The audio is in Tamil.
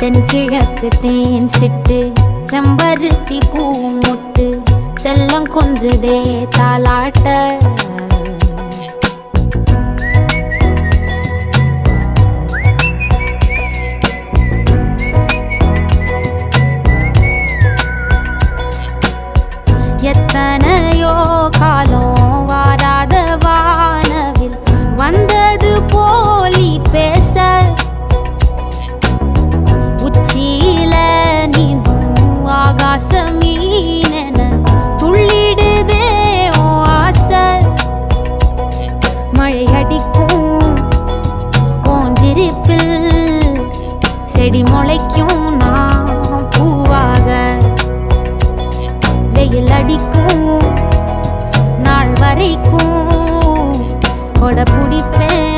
தென்கிழக்கு தேன் சிட்டு செம்பருத்தி பூ முட்டு செல்லம் கொஞ்சுதே தாலாட்ட எத்தனையோ காலம் வாராத வானவில் வந்தது போலி பேச உச்சியில நீந்தும் ஆகாச மீனென துள்ளிடுதே ஓ ஆசை மழை அடிக்கும் ஓஞ்சிருப்பில் செடி முளைக்கும் நான் பூவாக வெயில் அடிக்கும் நாள் வரைக்கும் கொடை பிடிப்பேன்